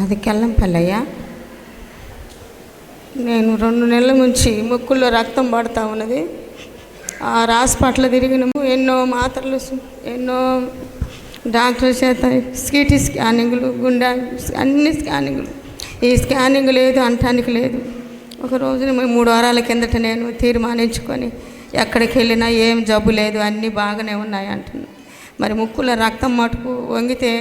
అది కెల్లంపల్లయ్య. నేను 2 నెలల నుంచి ముక్కుల్లో రక్తం పడుతూ ఉన్నది. ఆ హాస్పిటల్ తిరిగినాము, ఎన్నో మాత్రలు, ఎన్నో డాక్టర్ చేత సిటీ స్కానింగ్లు, గుండె అన్ని స్కానింగ్లు. ఈ స్కానింగ్ లేదు అనటానికి లేదు. ఒక రోజు 3 వారాల కిందట నేను తీర్మానించుకొని ఎక్కడికి వెళ్ళినా ఏం జబ్బు లేదు, అన్నీ బాగానే ఉన్నాయి అంటున్నాను. మరి ముక్కులో రక్తం మటుకు వంగితే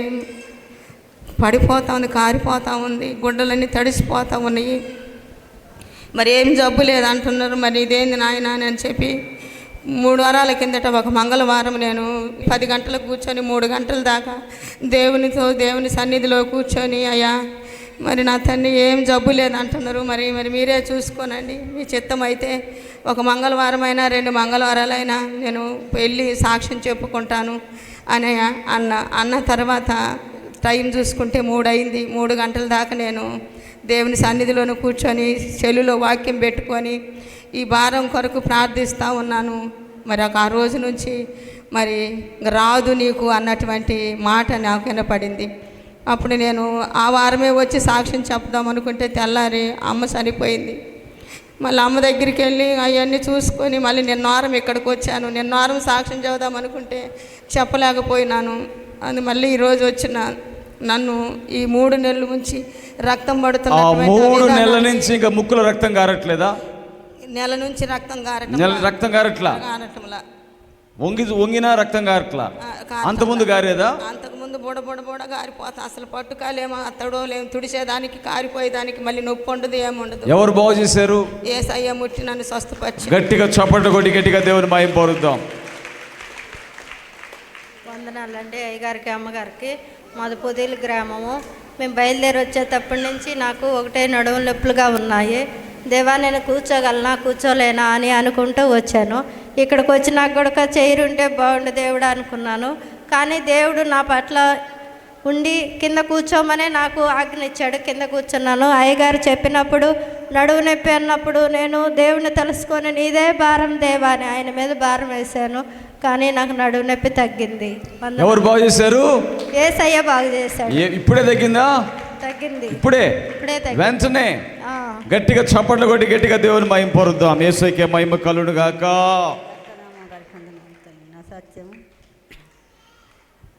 పడిపోతూ ఉంది, కారిపోతూ ఉంది, గుడ్డలన్నీ తడిసిపోతూ ఉన్నాయి. మరి ఏం జబ్బు లేదు అంటున్నారు. మరి ఇదేంది నాయన అని చెప్పి 3 వారాల కిందట ఒక మంగళవారం నేను 10 గంటలకు కూర్చొని 3 గంటల దాకా దేవుని సన్నిధిలో కూర్చొని, అయ్యా మరి నా తండ్రి ఏం జబ్బు లేదు అంటున్నారు, మరి మీరే చూసుకోనండి, మీ చిత్తం అయితే ఒక మంగళవారం అయినా 2 మంగళవారాలైనా నేను వెళ్ళి సాక్ష్యం చెప్పుకుంటాను అని అన్న తర్వాత టైం చూసుకుంటే 3 అయింది. 3 గంటల దాకా నేను దేవుని సన్నిధిలోనూ కూర్చొని చెలులో వాక్యం పెట్టుకొని ఈ భారం కొరకు ప్రార్థిస్తూ ఉన్నాను. మరి ఆ రోజు నుంచి మరి రాదు నీకు అన్నటువంటి మాట నాకు వినపడింది. అప్పుడు నేను ఆ వారమే వచ్చి సాక్ష్యం చెప్దాం అనుకుంటే తెల్లారి అమ్మ చనిపోయింది. మళ్ళీ అమ్మ దగ్గరికి వెళ్ళి అవన్నీ చూసుకొని మళ్ళీ నిన్న వారం ఇక్కడికి వచ్చాను. నిన్న వారం సాక్ష్యం చెబుదాం అనుకుంటే చెప్పలేకపోయినాను. అది మళ్ళీ ఈరోజు వచ్చిన నన్ను ఈ 3 నెలల నుంచి రక్తం పడుతున్నా. 3 నెలల నుంచి ఇంకా ముక్కులో రక్తం కారట్లేదా? నెల నుంచి రక్తం కారట్లా. వంగినా రక్తం కారట్లా. అంతకుముందు గారేదా? అంతకుముందు బుడ గారిపోతా. అసలు పట్టుకాలేమో అత్తడో లేము, తుడిచేదానికి కారిపోయేదానికి మళ్ళీ నొప్పి ఉండదు, ఏముండదు. ఎవరు బాగు చేశారు? యేసయ్య ముట్టి నన్ను స్వస్థపరిచి. గట్టిగా చప్పట్లు కొట్టి గట్టిగా దేవుని మహిమ పొందుదాం. వందనాలండి అయ్యగారికి, అమ్మగారికి. మాది పొదిలి గ్రామము. మేము బయలుదేరి వచ్చేటప్పటి నుంచి నాకు ఒకటే నడుము నొప్పులుగా ఉన్నాయి. దేవా నేను కూర్చోలేనా అని అనుకుంటూ వచ్చాను. ఇక్కడికి వచ్చి నాకు కూడా చైర్ ఉంటే బాగుండు దేవుడు అనుకున్నాను. కానీ దేవుడు నా పట్ల ఉండి కింద కూర్చోమనే నాకు ఆజ్ఞ ఇచ్చాడు. కింద కూర్చున్నాను. అయ్యగారు చెప్పినప్పుడు నడువు నొప్పి అన్నప్పుడు నేను దేవుని తెలుసుకొని నీదే భారం దేవా అని ఆయన మీద భారం వేశాను. కానీ నాకు నడువు నొప్పి తగ్గింది. ఎవరు బాగు చేశారు? యేసయ్య బాగు చేశాడు. ఇప్పుడే తగ్గిందా? తగ్గింది. ఇప్పుడే వెంటనే గట్టిగా చప్పట్లు కొట్టి గట్టిగా దేవుని మహిమ పొందుదాం. యేసయ్యకే మహిమ కలుగును గాక. నా సత్యం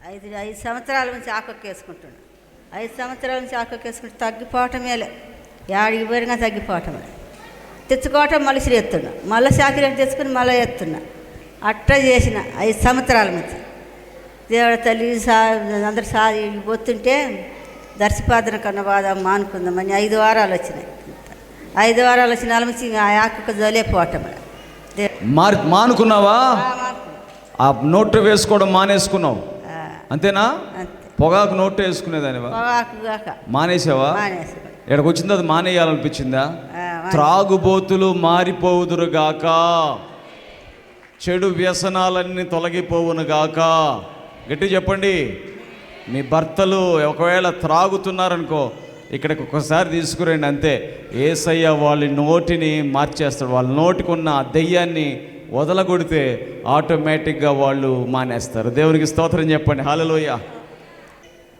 5 సంవత్సరాల నుంచి ఆకొక్కేసుకుంటున్నాను. 5 సంవత్సరాల నుంచి ఆకొక్కేసుకుంటే తగ్గిపోవటమేలే, యాడికి పోయినా తగ్గిపోవటమే. తెచ్చుకోవటం మళ్ళీ ఎత్తున్నా, మళ్ళీ చాకిరెట్ తెచ్చుకుని మళ్ళీ ఎత్తున్నా. అట్లా చేసిన 5 సంవత్సరాల నుంచి. దేవుడు తల్లి అందరు పోతుంటే దర్శపాదన కన్నా బాధ మానుకుందామని 5 వారాలు వచ్చినాయి. 5 వారాలు వచ్చిన వాళ్ళ నుంచి ఆ ఆకు జోలేపోవటం. మానుకున్నావా? ఆ నోటు వేసుకోవడం మానేసుకున్నావు అంతేనా? పొగాకు నోటు వేసుకునేదాని మానేసావా? ఇక్కడికి వచ్చింది అది మానేయాలనిపించిందా? త్రాగుబోతులు మారిపోవుదురుగాక, చెడు వ్యసనాలన్నీ తొలగిపోవునుగాక. గట్టి చెప్పండి. మీ భర్తలు ఒకవేళ త్రాగుతున్నారనుకో, ఇక్కడికి ఒక్కసారి తీసుకురండి, అంతే. యేసయ్య వాళ్ళ నోటిని మార్చేస్తాడు. వాళ్ళ నోటికి ఉన్న ఆ దెయ్యాన్ని వదలగొడితే ఆటోమేటిక్గా వాళ్ళు మానేస్తారు. దేవునికి స్తోత్రం చెప్పండి. హల్లెలూయా.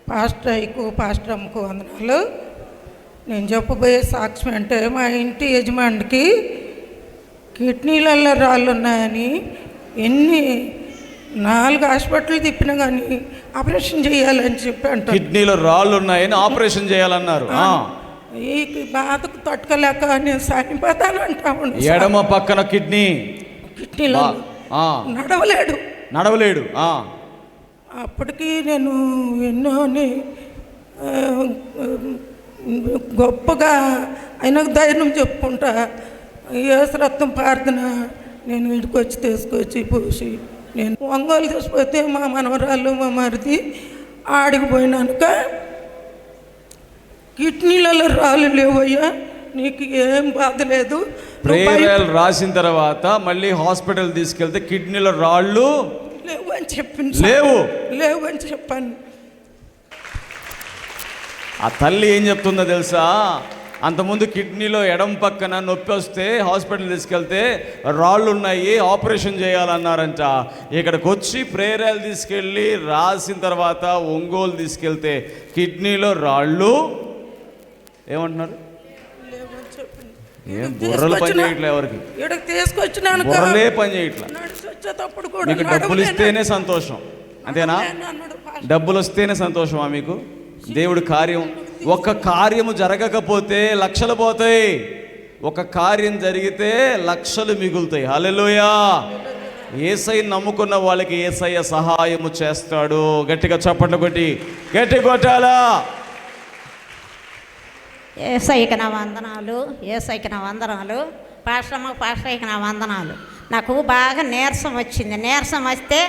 పాస్టర్ అమ్మకు వందనాలు. నేను చెప్పబోయే సాక్ష్యం అంటే, మా ఇంటి యజమానికి కిడ్నీలలో రాళ్ళు ఉన్నాయని 4 హాస్పిటల్ తిప్పినా కానీ ఆపరేషన్ చేయాలని చెప్పి అంటారు. కిడ్నీలో రాళ్ళు ఉన్నాయని ఆపరేషన్ చేయాలన్నారు. ఈ బాధకు తట్టుకోలేక నేను చనిపోతాను అంటాము. ఎడమ పక్కన కిడ్నీలో నడవలేడు. అప్పటికి నేను ఎన్నోని గొప్పగా ఆయనకు ధైర్యం చెప్పుకుంటా, యేసు రక్తం ప్రార్థన నేను ఇంటికి వచ్చి తీసుకొచ్చి పూసి నేను ఒంగోలు తీసుకుపోతే మా మనవరాలు మా మరిది ఆడికిపోయినాక కిడ్నీలలో రాళ్ళు లేవయ్యా, నీకు ఏం బాధ లేదు. ప్రేయర్ రాసిన తర్వాత మళ్ళీ హాస్పిటల్ తీసుకెళ్తే కిడ్నీలో రాళ్ళు లేవు అని చెప్పింది. లేవు అని చెప్పాను. ఆ తల్లి ఏం చెప్తుందో తెలుసా? అంతకుముందు కిడ్నీలో ఎడం పక్కన నొప్పి వస్తే హాస్పిటల్ తీసుకెళ్తే రాళ్ళు ఉన్నాయి, ఆపరేషన్ చేయాలన్నారంట. ఇక్కడికి వచ్చి ప్రేయర్లు తీసుకెళ్ళి రాసిన తర్వాత ఒంగోలు తీసుకెళ్తే కిడ్నీలో రాళ్ళు ఏమంటున్నారు? లేవని చెప్పింది. ఏం బుర్రలు పని చేయట్లే ఎవరికి? ఇక్కడికి తీసుకొచ్చినాను. బుర్రలే పని చేయట్లా. నడిచి వచ్చేటప్పుడు కూడా మీకు డబ్బులు ఇస్తేనే సంతోషం, అంతేనా? డబ్బులు వస్తేనే సంతోషమా మీకు? దేవుడి కార్యం, ఒక కార్యము జరగకపోతే లక్షలు పోతాయి, ఒక కార్యం జరిగితే లక్షలు మిగులుతాయి. హల్లెలూయా! యేసయ్యను నమ్ముకున్న వాళ్ళకి యేసయ్య సహాయము చేస్తాడు. గట్టిగా చప్పట్లు కొట్టి గట్టి కొట్టాలా? యేసయ్యకి నా వందనాలు, యేసయ్యకి నా వందనాలు, పాస్టర్కి నా వందనాలు. నాకు బాగా నీరసం వచ్చింది. నీరసం వస్తే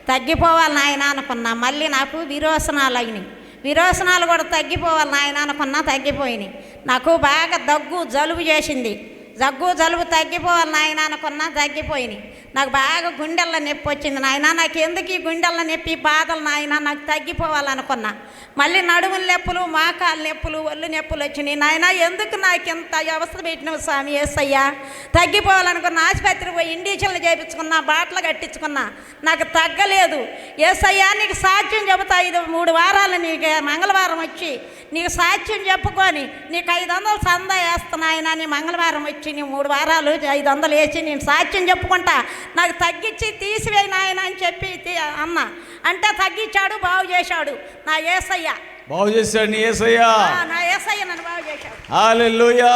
తగ్గిపోవాలి నాయన అనుకున్నా. మళ్ళీ నాకు విరోచనాలు అయినాయి. విరోచనాలు కూడా తగ్గిపోవాలి నాయన అనుకున్నా, తగ్గిపోయినాయి. నాకు బాగా దగ్గు జలుబు చేసింది. జలుబు తగ్గిపోవాలి నాయన అనుకున్నా, తగ్గిపోయినాయి. నాకు బాగా గుండెల్లో నొప్పి వచ్చింది. నాయన నాకు ఎందుకు ఈ గుండెల్లో నొప్పి బాధలు నాయన, నాకు తగ్గిపోవాలనుకున్నా. మళ్ళీ నడుముల నొప్పులు, మోకాలు నొప్పులు, ఒళ్ళు నొప్పులు వచ్చినాయి. నాయన ఎందుకు నాకు ఇంత అవస్థ పెట్టినవు స్వామి యేసయ్యా? తగ్గిపోవాలనుకున్న ఆసుపత్రి పోయి ఇండిషన్లు చేయించుకున్నా, బాటలు కట్టించుకున్నా, నాకు తగ్గలేదు. యేసయ్యా నీకు సాక్ష్యం చెబుతా. 3 వారాలు నీకు మంగళవారం వచ్చి నీకు సాక్ష్యం చెప్పుకొని నీకు 500 సందా వేస్తున్నా ఆయన. నీ మంగళవారం వచ్చి నీ 3 వారాలు 500 వేసి నేను సాక్ష్యం చెప్పుకుంటా, నాకు తగ్గించి తీసివేయి నాయన అని చెప్పి అన్న అంటే తగ్గించాడు, బాగు చేశాడు నా యేసయ్య. బాగు చేశాడు నీ యేసయ్య. నా యేసయ్య నన్ను బాగు చేశాడు. హల్లెలూయా!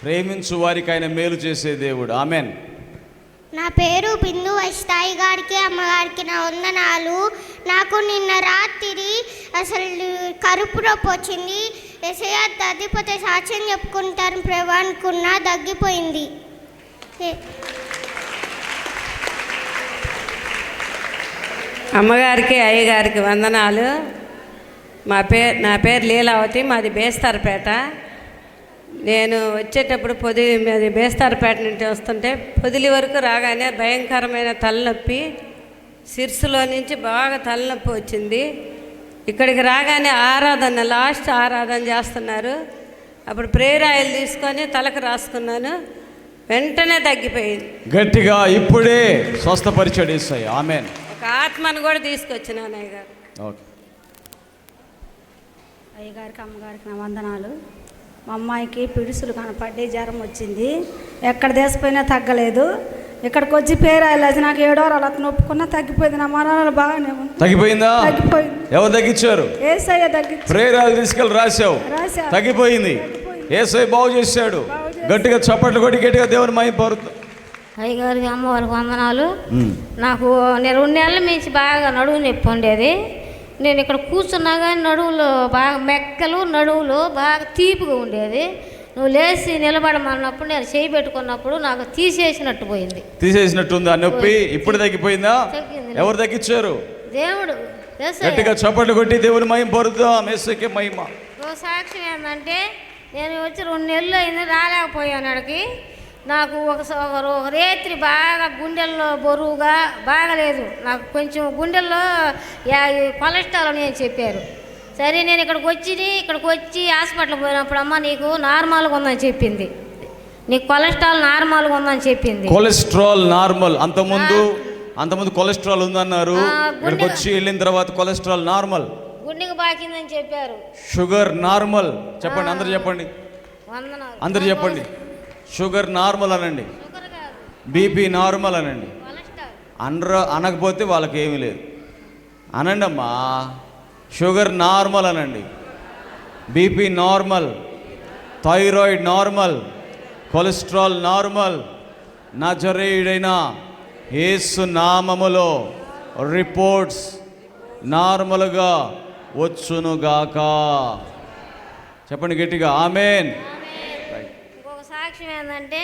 ప్రేమించు వారికి ఆయన మేలు చేసే దేవుడు. ఆమెన్. నా పేరు బిందు వైష్ణవి గారికి, అమ్మగారికి నా వందనాలు. నాకు నిన్న రాత్రి అసలు కడుపు నొప్పి వచ్చింది. యేసయ్య తగ్గిపోతే సాక్ష్యం చెప్పుకుంటారు ప్రభు అనుకున్నా, తగ్గిపోయింది. అమ్మగారికి అయ్యగారికి వందనాలు. నా పేరు లీలావతి, మాది బేస్తారపేట. నేను వచ్చేటప్పుడు మాది బేస్తారపేట నుండి వస్తుంటే పొదిలి వరకు రాగానే భయంకరమైన తలనొప్పి, సిర్సులో నుంచి బాగా తలనొప్పి వచ్చింది. ఇక్కడికి రాగానే లాస్ట్ ఆరాధన చేస్తున్నారు. అప్పుడు ప్రేయర్ ఆయిల్ తీసుకొని తలకు రాసుకున్నాను, వెంటనే తగ్గిపోయింది. గట్టిగా ఇప్పుడే స్వస్థపరిచాడు యేసయ్య. ఆమెన్. ఒక ఆత్మను కూడా తీసుకొచ్చినాను అయ్యగారు. ఓకే. అయ్యగారికి అమ్మగారికి నా వందనాలు. మా అమ్మాయికి పిడుసులు కనపడ్డాయి, జ్వరం వచ్చింది, ఎక్కడ దేశపోయినా తగ్గలేదు. ఇక్కడికి వచ్చి పేరాయిల్ అది నాకు 7 వారాలు అతను ఒప్పుకున్నా తగ్గిపోయింది. నా మనవరాలు బాగానే ఉంది. తగ్గిపోయిందా? తగ్గిపోయింది. ఎవరు తగ్గించారు? యేసయ్య తగ్గించారు. ప్రేరాలు తీసుకెళ్ళి రాశావు, తగ్గిపోయింది. యేసయ్య బాగు చేశాడు. గట్టిగా చప్పట్లు కొట్టి గట్టిగా దేవుని మహిమపరుద్దాం. అయ్యగారికి అమ్మవారికి వందనాలు. నాకు నేను 2 నెలల నుంచి బాగా నడువు నొప్పి ఉండేది. నేను ఇక్కడ కూర్చున్నా కానీ నడువులో బాగా మెక్కలు, నడువులో బాగా తీపిగా ఉండేది. నువ్వు లేచి నిలబడమన్నప్పుడు నేను చేయి పెట్టుకున్నప్పుడు నాకు తీసేసినట్టు పోయింది. తీసేసినట్టుంది ఆ నొప్పి. ఇప్పుడు తగ్గిపోయిందా? ఎవరు తగ్గించారు? దేవుడు. గట్టిగా చప్పట్లు కొట్టి దేవుని మహిమపరుద్దాం. యేసయ్యకే మహిమ. సాక్ష్యం ఏంటంటే నేను వచ్చి 2 నెలలు అయింది, రాలేకపోయాను. అక్కడికి నాకు ఒక రేత్రి బాగా గుండెల్లో బరువుగా బాగలేదు. నాకు కొంచెం గుండెల్లో కొలెస్ట్రాల్ అని చెప్పారు. సరే నేను ఇక్కడికి వచ్చి హాస్పిటల్కి పోయినప్పుడు అమ్మ నీకు నార్మల్గా ఉందని చెప్పింది, నీకు కొలెస్ట్రాల్ నార్మల్గా ఉందని చెప్పింది. Cholesterol normal. అంతకుముందు కొలెస్ట్రాల్ ఉందన్నారు, ఇక్కడికి వచ్చి వెళ్ళిన తర్వాత కొలెస్ట్రాల్ నార్మల్, గుండెకి బాకిందని చెప్పారు. Sugar normal. చెప్పండి, అందరు చెప్పండి, అందరు చెప్పండి. షుగర్ నార్మల్ అనండి, బీపీ నార్మల్ అనండి. అనకపోతే వాళ్ళకి ఏమీ లేదు అనండి అమ్మా. షుగర్ నార్మల్ అనండి, BP normal, thyroid normal, cholesterol normal. నజరేయుడైన యేసు నామములో రిపోర్ట్స్ నార్మల్గా వచ్చునుగాక. చెప్పండి గట్టిగా ఆమెన్. ఇంకొక సాక్ష్యం ఏంటంటే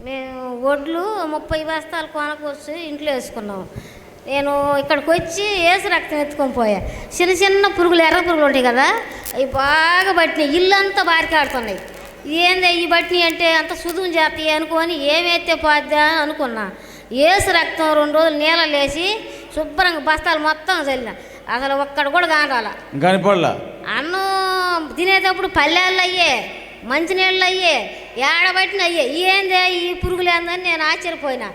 మేము వడ్లు 30 బస్తాలు కొనకొచ్చి ఇంట్లో వేసుకున్నాము. నేను ఇక్కడికి వచ్చి ఏసు రక్తం ఎత్తుకొని పోయా. చిన్న పురుగులు, ఎర్ర పురుగులు ఉంటాయి కదా, అవి బాగా పట్టినాయి, ఇల్లు అంతా బారికాడుతున్నాయి. ఏంది ఈ బట్టినాయి అంటే అంత సుదుము చేస్తాయి అనుకొని ఏమైతే పోద్దా అని అనుకున్నా. ఏసు రక్తం 2 రోజులు నీళ్ళలో వేసి శుభ్రంగా బస్తాలు మొత్తం చల్లిన, అసలు ఒక్కడ కూడా కనపడలా. అన్నం తినేటప్పుడు పల్లెళ్ళు అయ్యే, మంచినీళ్ళు అయ్యే, ఏడబట్టిన అయ్యే. ఏందే ఈ పురుగులు ఏందని నేను ఆశ్చర్యపోయినా.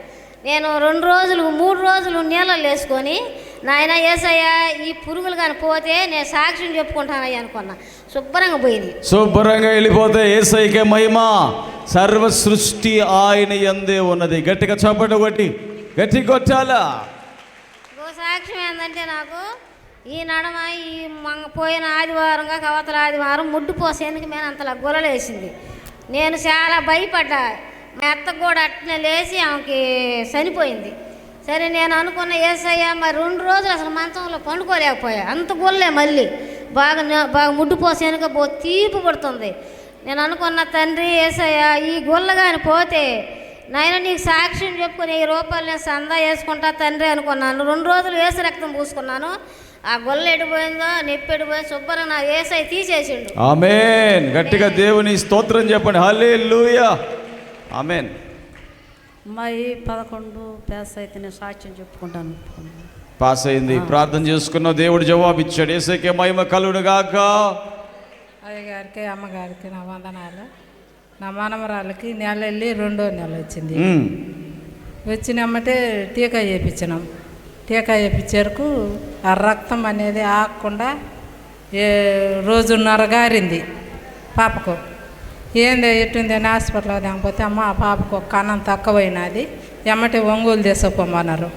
నేను 2 రోజులు 3 రోజులు నీళ్ళలో వేసుకొని నాయన యేసయ్య ఈ పురుగులు కానీ పోతే నేను సాక్ష్యం చెప్పుకుంటానయ్య అనుకున్నా. శుభ్రంగా పోయింది. శుభ్రంగా వెళ్ళిపోతే యేసయ్యకే మహిమ. సర్వ సృష్టి ఆయన యందే ఉన్నది. గట్టిగా చప్పట కొట్టి గట్టి కొట్టాలా. సాక్ష్యం ఏంటంటే నాకు ఈ నడమ ఈ పోయిన ఆదివారంగా కవతల ఆదివారం ముడ్డు పోసేందుకు మేము అంతలా గొలలేసింది. నేను చాలా భయపడ్డా. మా అత్తకు కూడా అట్నే లేచి ఆమెకి చనిపోయింది. సరే నేను అనుకున్న యేసయ్య మరి 2 రోజులు అసలు మంచంలో పండుకోలేకపోయా. అంత గొల్లే మళ్ళీ బాగా ముడ్డు పోసేందుకు తీపి పడుతుంది. నేను అనుకున్న తండ్రి యేసయ్య ఈ గొల్ల కానీ పోతే నాయన నీకు సాక్ష్యం చెప్పుకొని 1000 రూపాయలు నేను సందా వేసుకుంటా తండ్రి అనుకున్నాను. 2 రోజులు యేసు రక్తం పూసుకున్నాను. ఆ గొల్ల ఎడిపోయిందో నొప్పి ఎడిపోయిందో శుభ్రంగా నా యేసయ్య తీసేసిండు. ఆమేన్. గట్టిగా దేవుని స్తోత్రం చెప్పండి. హల్లెలూయా. ఆమేన్. అమ్మాయి 11 పాస్ అయితే నేను సాక్ష్యం చెప్పుకుంటాను. పాస్ అయింది. ప్రార్థన చేసుకున్న దేవుడు జవాబు ఇచ్చాడు. యేసయ్యకే మహిమ కలుగును గాక. అయ్యగారికి అమ్మగారికి నా వందనాలు. నా మనమరాలకి నెల వెళ్ళి 2వ నెల వచ్చింది. వచ్చినమ్మటే టీకా వేయించినాం. టీకా వేయించేరకు ఆ రక్తం అనేది ఆగకుండా 1.5 గారింది పాపకు. ఏంది ఎట్టుంది అని హాస్పిటల్ లేకపోతే అమ్మ ఆ పాపకు ఒక కన్నం తక్కువైనది ఎమ్మటి ఒంగోలు తీసుకుపోమన్నారు.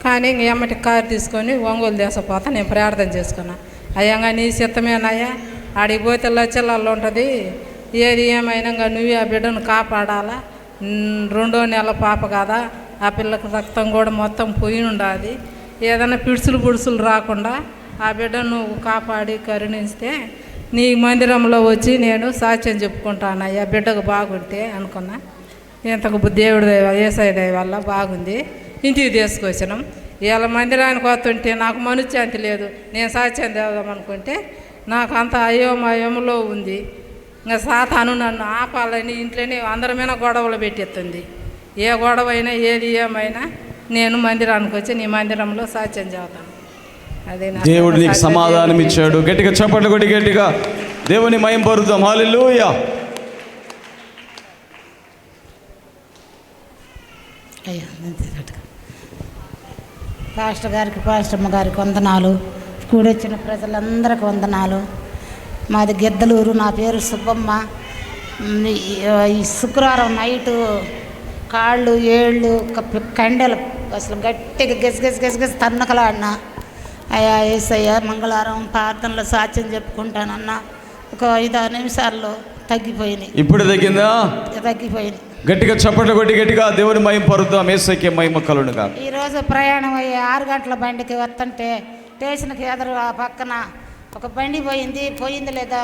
కానీ ఇంక ఎమ్మటి కారు తీసుకొని ఒంగోలు తీసుకుపోతా నేను ప్రార్థన చేసుకున్నా. అయ్యంగా నీ చిత్తమేనయ్యా, ఆడికి పోతే లచ్చలలో ఉంటుంది, ఏది ఏమైనా ఇంకా నువ్వు ఆ బిడ్డను కాపాడాలా. 2వ నెల పాప కదా, ఆ పిల్లకు రక్తం కూడా మొత్తం పోయి ఉండాలి. ఏదైనా పిడుసులు రాకుండా ఆ బిడ్డను నువ్వు కాపాడి కరుణిస్తే నీ మందిరంలో వచ్చి నేను సాక్ష్యం చెప్పుకుంటాను అయ్యా బిడ్డకు బాగుంటే అనుకున్నా. ఇంతకు దేవుడి దయ యేసయ్య దయ వల్ల బాగుంది. ఇంటికి తీసుకొచ్చినాం. ఇవాళ మందిరానికి వస్తుంటే నాకు మనశ్శాంతి లేదు. నేను సాక్ష్యం తేదామనుకుంటే నాకు అంత అయోమయంలో ఉంది. ఇంకా సాతాను నన్ను ఆపాలని ఇంట్లోనే అందరమైనా గొడవలు పెట్టేస్తుంది. ఏ గొడవ అయినా ఏది ఏమైనా నేను మందిరానికి వచ్చి నీ మందిరంలో సాక్ష్యం చేస్తాను. అదే దేవుడు నీకు సమాధానం ఇచ్చాడు. గట్టిగా చప్పట్లు కొట్టి గట్టిగా దేవుని మహిమ పరుద్దాం. హల్లెలూయా. అయ్యా పాస్టర్ గారికి పాస్టమ్మ గారికి వందనాలు. కూడొచ్చిన ప్రజలందరికీ వందనాలు. మాది గిద్దలూరు. నా పేరు సుబ్బమ్మ. ఈ శుక్రవారం నైటు కాళ్ళు ఏళ్ళు కండెలు అసలు గట్టిగా గెసగెస తన్నకలాడినా. అయ్యా యేసయ్య మంగళవారం ప్రార్థనలో సాక్ష్యం చెప్పుకుంటానన్నా ఒక 5-6 నిమిషాల్లో తగ్గిపోయినాయి. ఇప్పుడు తగ్గిందా? తగ్గిపోయింది. గట్టిగా చప్పట్లు కొట్టి గట్టిగా దేవుని మహిమ పరుద్దాం. యేసయ్యకే మహిమ కలుగును గాక. ఈరోజు ప్రయాణం అయ్యి 6 గంటల బండికి వస్తుంటే స్టేషన్కి ఎదురు ఆ పక్కన ఒక బండి పోయింది లేదా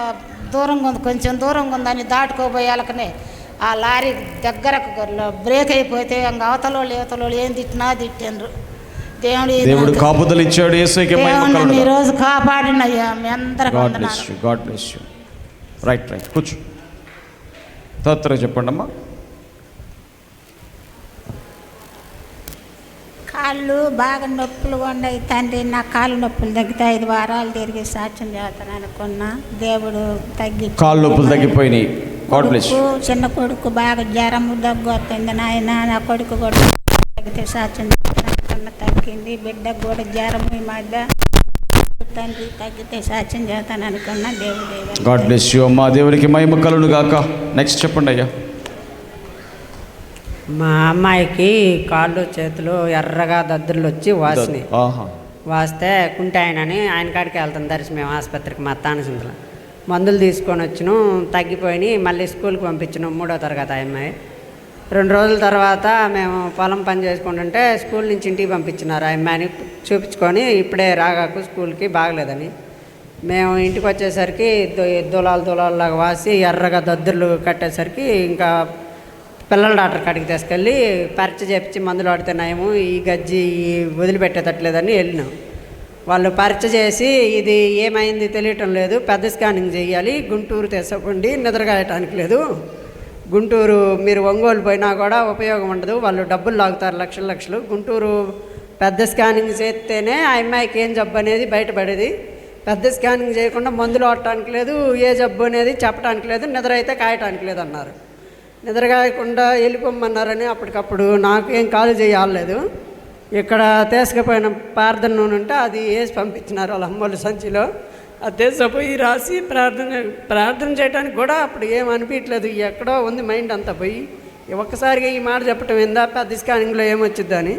దూరంగా ఉంది, కొంచెం దూరంగా ఉందని దాటుకోబోయాలకనే ఆ లారీ దగ్గరకు బ్రేక్ అయిపోతే ఇంక అవతలోళ్ళు ఏం తిట్టిండ్రు. దేవుడు కాపుదలు ఇచ్చాడు. యేసయ్యకే మహిమ కలుగును గాక. ఈ రోజు కాపాడినయ్యా మీ అందరికీ వందనాలు. God bless you. రైట్ కూర్చో. తత్ర చెప్పండి అమ్మా. కాళ్ళు బాగా నొప్పులు ఉన్నాయి తండ్రి. నా కాళ్ళు నొప్పులు తగ్గితే 5 వారాలు తిరిగి సాక్ష్యం చేస్తాను అనుకున్నా. దేవుడు కాళ్ళు నొప్పులు తగ్గిపోయినాయి. God bless you. చిన్న కొడుకు బాగా జ్వరము దగ్గు వస్తుంది నాయన. నా కొడుకు కూడా తగ్గితే సాక్ష్యం చేస్తాను తగ్గింది. బిడ్డకు కూడా జ్వరము ఈ మధ్య తండ్రి తగ్గితే సాక్ష్యం చేస్తాను అనుకున్నా. దేవుడు గాడ్ బ్లెస్ యు అమ్మా. దేవునికి మహిమ కలుగును గాక. నెక్స్ట్ చెప్పండి అయ్యా. మా అమ్మాయికి కాళ్ళు చేతులు ఎర్రగా దద్దుర్లు వచ్చి వాసినాయి. వాస్తే కుంటే ఆయన కాడికి వెళ్తాం దర్శనం ఆసుపత్రికి. మా తానసింతలో మందులు తీసుకొని వచ్చిన తగ్గిపోయి మళ్ళీ స్కూల్కి పంపించినాం. 3వ తరగతి అమ్మాయి. 2 రోజుల తర్వాత మేము పొలం పని చేసుకుంటుంటే స్కూల్ నుంచి ఇంటికి పంపించినారు. ఆ అమ్మాయిని చూపించుకొని ఇప్పుడే రాగాకు స్కూల్కి బాగలేదని. మేము ఇంటికి వచ్చేసరికి దులాలాగా వాసి ఎర్రగా దద్దుర్లు కట్టేసరికి ఇంకా పిల్లల డాక్టర్ కాడికి తీసుకెళ్ళి పరీక్ష చేపించి మందులు వాడితేనేమో ఈ గజ్జి వదిలిపెట్టేటట్లేదని వెళ్ళినాం. వాళ్ళు పరీక్ష చేసి ఇది ఏమైంది తెలియటం లేదు, పెద్ద స్కానింగ్ చేయాలి, గుంటూరు తెసపండి, నిద్రగాయటానికి లేదు, గుంటూరు మీరు ఒంగోలు పోయినా కూడా ఉపయోగం ఉండదు, వాళ్ళు డబ్బులు లాగుతారు లక్షలు. గుంటూరు పెద్ద స్కానింగ్ చేస్తేనే ఆ అమ్మాయికి ఏం జబ్బు అనేది బయటపడేది. పెద్ద స్కానింగ్ చేయకుండా మందులు వాడటానికి లేదు, ఏ జబ్బు అనేది చెప్పడానికి లేదు, నిద్ర అయితే కాయటానికి లేదు అన్నారు. నిద్రగాయకుండా వెళ్ళిపోమన్నారని అప్పటికప్పుడు నాకు ఏం కాలు చేయలేదు. ఇక్కడ తీసుకుపోయిన ప్రార్థన నూనె ఉంటే అది వేసి పంపించినారు వాళ్ళ అమ్మోళ్ళు సంచిలో. అదే పోయి రాసి ప్రార్థన చేయడానికి కూడా అప్పుడు ఏం అనిపించలేదు. ఎక్కడో ఉంది మైండ్ అంతా పోయి. ఒక్కసారిగా ఈ మాట చెప్పటం ఏందా, పెద్ద స్కానింగ్లో ఏమొచ్చిద్దని.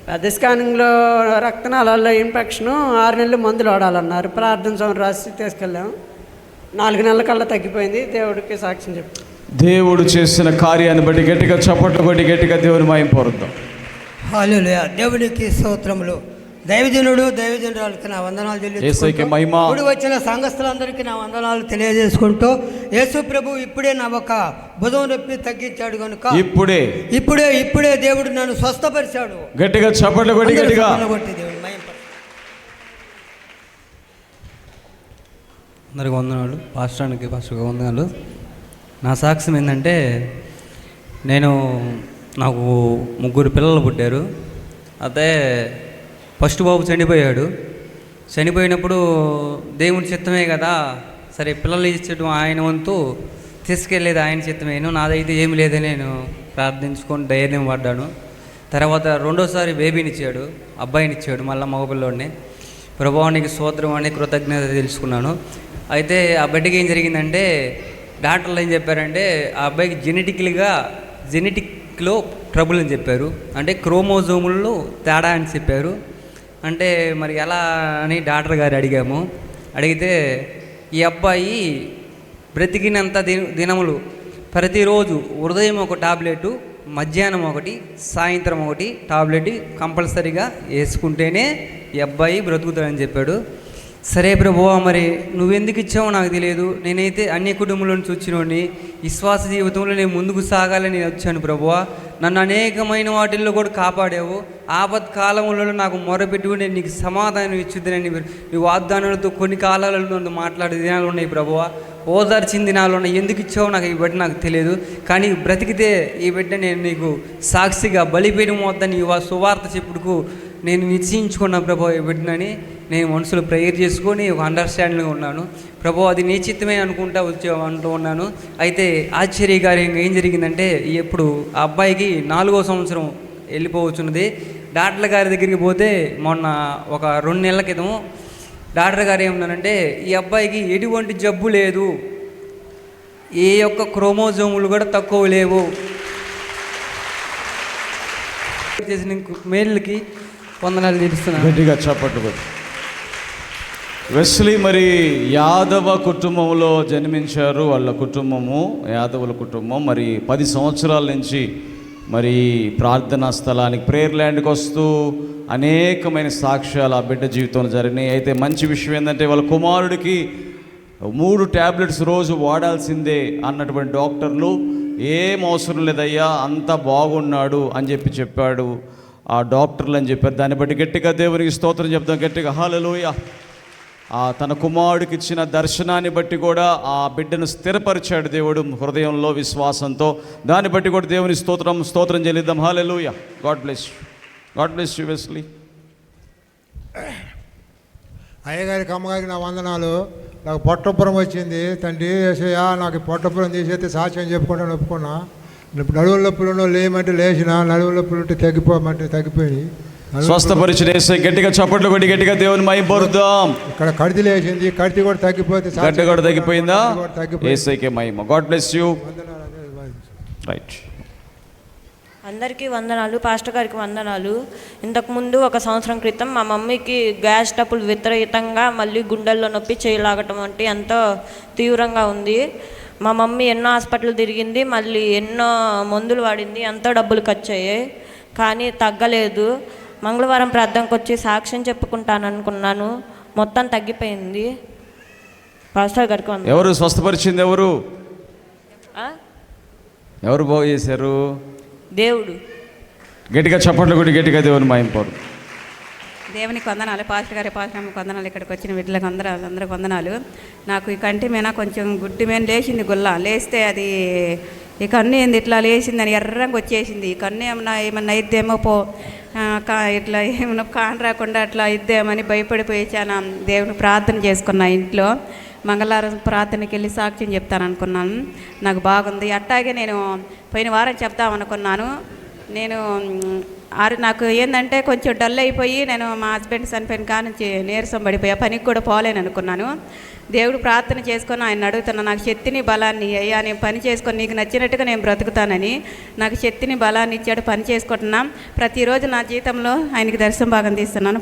పెద్ద స్కానింగ్లో రక్తనాళాల్లో ఇన్ఫెక్షను, 6 నెలలు మందులు వాడాలన్నారు. ప్రార్థన సమయం రాసి తీసుకెళ్ళాము. 4 నెలల కల్లా తగ్గిపోయింది. దేవుడికి సాక్ష్యం చెప్పి దేవుడు చేసిన కార్యాన్ని బట్టి గట్టిగా చప్పట్లు కొట్టి గట్టిగా దేవుని మహిమ పొందుదాం. హల్లెలూయా. దేవునికి స్తోత్రములు. దైవజనురాలకి నా వందనాలు తెలియజేసుకుంటూ, వచ్చిన సంఘస్థులందరికీ నా వందనాలు తెలియజేసుకుంటూ, యేసు ప్రభు ఇప్పుడే నా ఒక భుజం నొప్పి తగ్గించాడు కనుక ఇప్పుడే దేవుడు నన్ను స్వస్థపరిచాడు. గట్టిగా చప్పట్లు కొట్టి గట్టిగా అందరికి వందనాలు. పాస్టర్కి వందనాలు. నా సాక్ష్యం ఏంటంటే, నాకు 3 పిల్లలు పుట్టారు. అదే ఫస్ట్ బాబు చనిపోయాడు. చనిపోయినప్పుడు దేవుని చిత్తమే కదా, సరే పిల్లలు ఇచ్చడం ఆయన వంతు, తీసుకెళ్ళేది ఆయన చిత్తమేను, నాదైతే ఏమి లేదని నేను ప్రార్థించుకొని ధైర్యం పడ్డాను. తర్వాత రెండోసారి బేబీనిచ్చాడు, అబ్బాయినిచ్చాడు, మళ్ళీ మగపిల్లోడిని. ప్రభువానికి స్తోత్రం అని కృతజ్ఞత తెలుసుకున్నాను. అయితే ఆ బిడ్డకి ఏం జరిగిందంటే, డాక్టర్లు ఏం చెప్పారంటే, ఆ అబ్బాయికి జెనెటిక్లో ట్రబుల్ అని చెప్పారు. అంటే క్రోమోజోముల్లో తేడా అని చెప్పారు. అంటే మరి ఎలా అని డాక్టర్ గారు అడిగితే, ఈ అబ్బాయి బ్రతికినంత దినములు ప్రతిరోజు ఉదయం ఒక టాబ్లెట్, మధ్యాహ్నం ఒకటి, సాయంత్రం ఒకటి టాబ్లెట్ కంపల్సరీగా వేసుకుంటేనే ఈ అబ్బాయి బ్రతుకుతాడని చెప్పాడు. సరే ప్రభువా, మరి నువ్వెందుకు ఇచ్చావో నాకు తెలియదు. నేనైతే అన్ని కుటుంబంలో నుంచి వచ్చినోడిని, విశ్వాస జీవితంలో నేను ముందుకు సాగాలని వచ్చాను ప్రభువా. నన్ను అనేకమైన వాటిల్లో కూడా కాపాడావు. ఆపత్కాలంలో నాకు మొరపెట్టుకుని నేను నీకు సమాధానం ఇచ్చుద్దని నీ వాగ్దానాలతో కొన్ని కాలాలలో నన్ను మాట్లాడే దినాలు ఉన్నాయి ప్రభువా. ఓదార్చిన దినాలు ఉన్నాయి. ఎందుకు ఇచ్చావో నాకు ఈ బిడ్డ నాకు తెలియదు, కానీ బ్రతికితే ఈ బిడ్డ నేను నీకు సాక్షిగా బలిపీఠం వద్దని సువార్త చెప్పుడుకు నేను నిశ్చయించుకున్నా ప్రభు ఈ బిడ్డనని నేను మనసులో ప్రేయర్ చేసుకొని ఒక అండర్స్టాండింగ్గా ఉన్నాను. ప్రభు అది నీ చిత్తమే అంటూ ఉన్నాను. అయితే ఆశ్చర్యకార్యంగా ఏం జరిగిందంటే, ఇప్పుడు ఆ అబ్బాయికి 4వ సంవత్సరం వెళ్ళిపోవచ్చున్నది. డాక్టర్ గారి దగ్గరికి పోతే మొన్న ఒక 2 నెలల క్రితం డాక్టర్ గారు ఏమన్నారంటే, ఈ అబ్బాయికి ఎటువంటి జబ్బు లేదు, ఏ యొక్క క్రోమోజోములు కూడా తక్కువ లేవు. చేసిన మేలుకి వందనాలు తీరుస్తున్నాను. గట్టిగా చప్పట్లు. వెస్లీ మరి యాదవ కుటుంబంలో జన్మించారు. వాళ్ళ కుటుంబము యాదవుల కుటుంబం. మరి 10 సంవత్సరాల నుంచి మరి ప్రార్థనా స్థలానికి ప్రేయర్ ల్యాండ్కి వస్తూ అనేకమైన సాక్ష్యాలు ఆ బిడ్డ జీవితంలో జరిగినాయి. అయితే మంచి విషయం ఏంటంటే, వాళ్ళ కుమారుడికి 3 ట్యాబ్లెట్స్ రోజు వాడాల్సిందే అన్నటువంటి డాక్టర్లు, ఏం అవసరం లేదయ్యా అంతా బాగున్నాడు అని చెప్పాడు ఆ డాక్టర్లు అని చెప్పారు. దాన్ని బట్టి గట్టిగా దేవునికి స్తోత్రం చెప్తాం. గట్టిగా హల్లెలూయా. తన కుమారుడికి ఇచ్చిన దర్శనాన్ని బట్టి కూడా ఆ బిడ్డను స్థిరపరిచాడు దేవుడు హృదయంలో విశ్వాసంతో. దాన్ని బట్టి కూడా దేవుని స్తోత్రం చెల్లిద్దాం. హల్లెలూయా. God bless you Wesley. అయ్యగారికి అమ్మగారికి నా వందనాలు. నాకు పొట్టపురం వచ్చింది. తండ్రి యేసయ్యా, నాకు పొట్టపురం తీసేస్తే సాక్ష్యం చెప్పుకుంటాను ఒప్పుకున్నా. నడువుల నొప్పులు లేమంటే లేచిన, నడువుల నొప్పులు ఉంటే తగ్గిపోమంటే తగ్గిపోయి స్వస్థపరిచిన యేసయ్య గట్టిగా చప్పట్లు కొట్టి గట్టిగా దేవుని మహిమ పొందుదాం. ఇక్కడ కడితి లేచింది, కడితి కూడా తగ్గిపోతే, గడ్డ కూడా తగ్గిపోయిందా? యేసయ్యకే మహిమ. God bless you. రైట్. అందరికీ వందనాలు. పాస్టర్ గారికి వందనాలు. ఇంతకుముందు 1 సంవత్సరం క్రితం మా మమ్మీకి గ్యాస్ ట్రబుల్ విపరీతంగా, మళ్ళీ గుండెల్లో నొప్పి, చేయలాగటం అంటే ఎంతో తీవ్రంగా ఉంది. మా మమ్మీ ఎన్నో హాస్పిటల్ తిరిగింది, మళ్ళీ ఎన్నో మందులు వాడింది, ఎంతో డబ్బులు ఖర్చు అయ్యాయి, కానీ తగ్గలేదు. మంగళవారం ప్రార్థనకు వచ్చి సాక్ష్యం చెప్పుకుంటాను అనుకున్నాను, మొత్తం తగ్గిపోయింది. పాస్టర్ గారికి ఎవరు స్వస్థపరిచింది? ఎవరు బాగు చేశారు? దేవుడు. గట్టిగా చప్పట్లు కొట్టి గట్టిగా దేవుని మహిమ పొందు. దేవునికి వందనాలు. పాస్టర్ గారి పాస్టర్కి వందనాలు. ఇక్కడికి వచ్చిన వీళ్ళకి అందరికి వందనాలు. నాకు ఈ కంటి మీద కొంచెం గుడ్డి మీద లేచింది, గుల్ల లేస్తే అది ఈ కన్ను ఏంది ఇట్లా లేచిందని ఎర్రంగా వచ్చేసింది. ఈ కన్ను ఏమన్నా ఇద్దేమో ఇట్లా ఏమన్నా కాని రాకుండా అట్లా ఇద్దేమని భయపడిపోయాను. దేవుని ప్రార్థన చేసుకున్నా ఇంట్లో. మంగళవారం ప్రార్థనకి వెళ్ళి సాక్ష్యం చెప్తాను అనుకున్నాను. నాకు బాగుంది. అట్టాగే నేను పోయిన వారం చెప్తామనుకున్నాను, నేను నాకు ఏంటంటే కొంచెం డల్ అయిపోయి నేను మా హస్బెండ్ చనిపోయిన కానుంచి నీరసం పడిపోయా, పనికి కూడా పోలేను అనుకున్నాను. దేవుడు ప్రార్థన చేసుకొని ఆయన అడుగుతున్నా, నాకు శక్తిని బలాన్ని అయ్యా, నేను పని చేసుకొని నీకు నచ్చినట్టుగా నేను బ్రతుకుతానని నాకు శక్తిని బలాన్ని ఇచ్చాడు. పని చేసుకుంటున్నాం. ప్రతిరోజు నా జీవితంలో ఆయనకి దర్శన భాగం తీస్తున్నాను.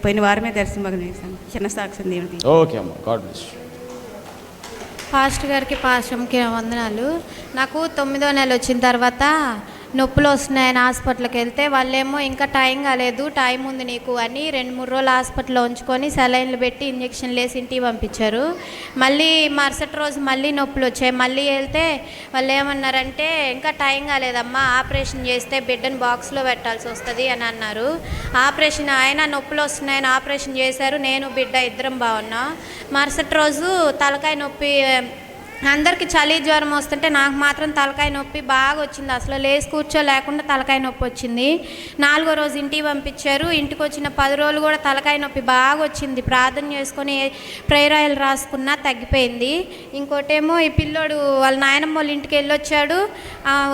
పోయిన వారమే దర్శన భాగం తీస్తాను. చిన్న సాక్ష్యం దేవుడికి. ఓకే అమ్మ, గాడ్ బ్లెస్. పాస్టర్ గారికి పాస్టర్కి వందనాలు. నాకు 9వ నెల వచ్చిన తర్వాత నొప్పులు వస్తున్నాయని హాస్పిటల్కి వెళ్తే వాళ్ళేమో ఇంకా టైం కాలేదు, టైం ఉంది నీకు అని 2-3 రోజులు హాస్పిటల్లో ఉంచుకొని సెలైన్లు పెట్టి ఇంజక్షన్లు వేసి ఇంటికి పంపించారు. మళ్ళీ మరుసటి రోజు మళ్ళీ నొప్పులు వచ్చాయి. మళ్ళీ వెళ్తే వాళ్ళు ఏమన్నారంటే ఇంకా టైం కాలేదమ్మా, ఆపరేషన్ చేస్తే బిడ్డను బాక్స్లో పెట్టాల్సి వస్తుంది అని అన్నారు. ఆపరేషన్ ఆయన నొప్పులు వస్తున్నాయని ఆపరేషన్ చేశారు. నేను బిడ్డ ఇద్దరం బాగున్నాం. మరుసటి రోజు తలకాయ నొప్పి, అందరికీ చలి జ్వరం వస్తుంటే నాకు మాత్రం తలకాయ నొప్పి బాగా వచ్చింది. అసలు లేచి కూర్చోలేకుండా తలకాయ నొప్పి వచ్చింది. 4వ రోజు ఇంటికి పంపించారు. ఇంటికి వచ్చిన 10 రోజులు కూడా తలకాయ నొప్పి బాగా వచ్చింది. ప్రార్థన చేసుకొని ప్రేయర్ ఆయిల్ రాసుకున్నా తగ్గిపోయింది. ఇంకోటేమో ఈ పిల్లోడు వాళ్ళ నాయనమ్మ వాళ్ళ ఇంటికి వెళ్ళొచ్చాడు.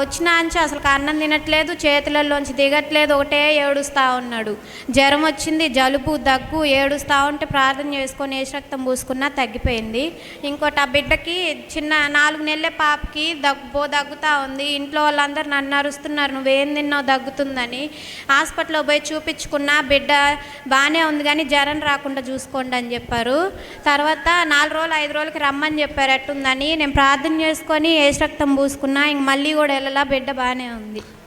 వచ్చినా నుంచి అసలు అన్నం తినట్లేదు, చేతులలోంచి దిగట్లేదు, ఒకటే ఏడుస్తూ ఉన్నాడు. జ్వరం వచ్చింది, జలుబు, దగ్గు, ఏడుస్తూ ఉంటే ప్రార్థన చేసుకొని ఏసురక్తం పూసుకున్నా తగ్గిపోయింది. ఇంకోటి ఆ బిడ్డకి చిన్న 4 నెలల పాపకి దగ్గుతూ ఉంది. ఇంట్లో వాళ్ళందరూ నన్ను అరుస్తున్నారు, నువ్వేం తిన్నావు దగ్గుతుందని. హాస్పిటల్లో పోయి చూపించుకున్నా, బిడ్డ బాగానే ఉంది కానీ జ్వరం రాకుండా చూసుకోండి అని చెప్పారు. తర్వాత 4 రోజులు 5 రోజులకి రమ్మని చెప్పారు ఎట్టుందని. నేను ప్రార్థన చేసుకొని ఏసురక్తం పూసుకున్నా. ఇంక మళ్ళీ కూడా వెళ్ళలా, బిడ్డ బాగానే ఉంది.